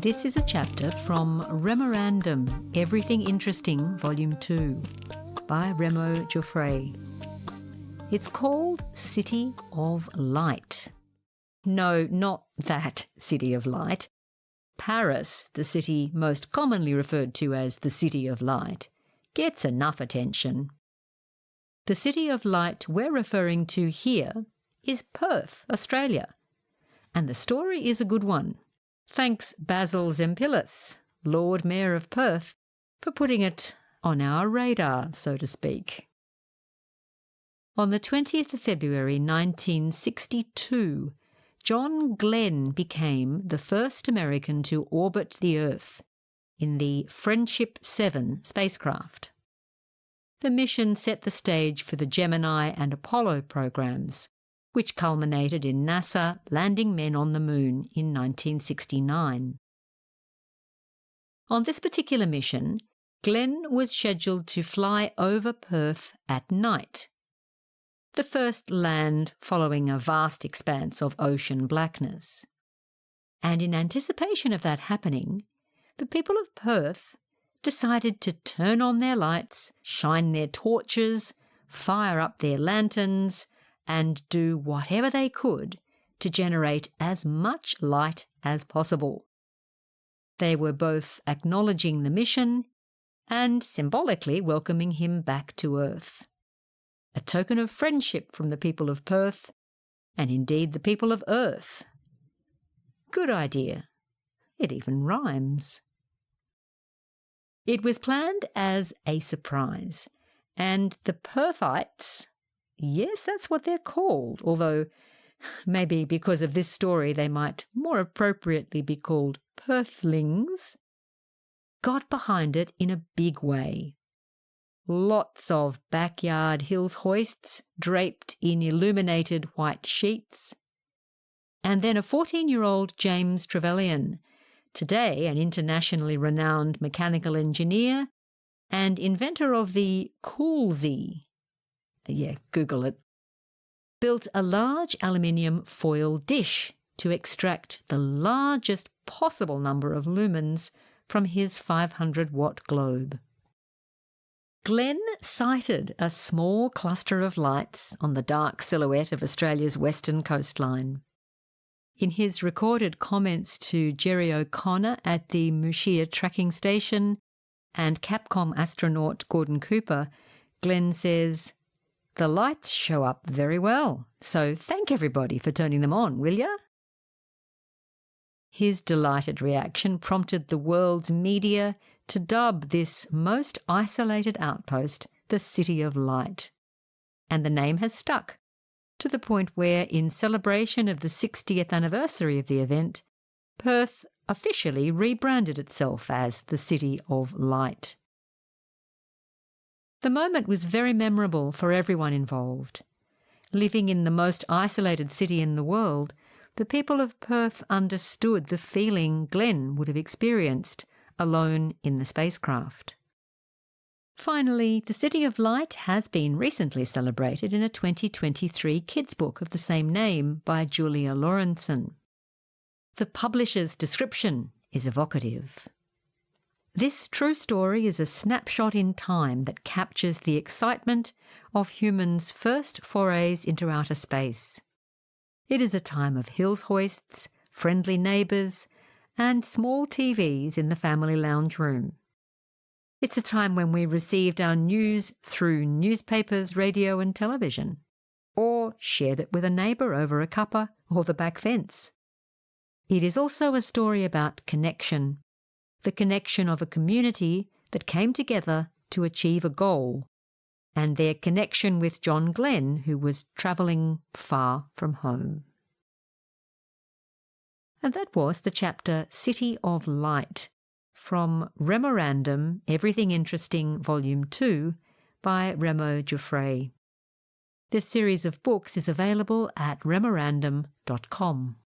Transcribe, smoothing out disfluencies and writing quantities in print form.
This is a chapter from REMORANDOM Everything Interesting Volume 2 by REMO Giuffré. It's called City of Light. No, not that City of Light. Paris, the city most commonly referred to as the City of Light, gets enough attention. The City of Light we're referring to here is Perth, Australia. And the story is a good one. Thanks Basil Zempilas, Lord Mayor of Perth, for putting it on our radar, so to speak. On the 20th of February 1962, John Glenn became the first American to orbit the Earth in the Friendship 7 spacecraft. The mission set the stage for the Gemini and Apollo programs, which culminated in NASA landing men on the Moon in 1969. On this particular mission, Glenn was scheduled to fly over Perth at night, the first land following a vast expanse of ocean blackness. And in anticipation of that happening, the people of Perth decided to turn on their lights, shine their torches, fire up their lanterns, and do whatever they could to generate as much light as possible. They were both acknowledging the mission and symbolically welcoming him back to Earth. A token of friendship from the people of Perth, and indeed the people of Earth. Good idea. It even rhymes. It was planned as a surprise, and the Perthites, yes, that's what they're called, although maybe because of this story they might more appropriately be called Perthlings, got behind it in a big way. Lots of backyard hills hoists draped in illuminated white sheets. And then a 14-year-old James Trevelyan, today an internationally renowned mechanical engineer and inventor of the Coolsey, Google it, built a large aluminium foil dish to extract the largest possible number of lumens from his 500-watt globe. Glenn sighted a small cluster of lights on the dark silhouette of Australia's western coastline. In his recorded comments to Jerry O'Connor at the Mooshea tracking station and Capcom astronaut Gordon Cooper, Glenn says, "The lights show up very well, so thank everybody for turning them on, will ya?" His delighted reaction prompted the world's media to dub this most isolated outpost the City of Light. And the name has stuck, to the point where, in celebration of the 60th anniversary of the event, Perth officially rebranded itself as the City of Light. The moment was very memorable for everyone involved. Living in the most isolated city in the world, the people of Perth understood the feeling Glenn would have experienced alone in the spacecraft. Finally, the City of Light has been recently celebrated in a 2023 kids' book of the same name by Julia Lawrenson. The publisher's description is evocative. This true story is a snapshot in time that captures the excitement of humans' first forays into outer space. It is a time of hills hoists, friendly neighbours, and small TVs in the family lounge room. It's a time when we received our news through newspapers, radio and television, or shared it with a neighbour over a cuppa or the back fence. It is also a story about connection, the connection of a community that came together to achieve a goal, and their connection with John Glenn, who was travelling far from home. And that was the chapter City of Light from REMORANDOM Everything Interesting Volume 2 by REMO Giuffré. This series of books is available at remorandom.com.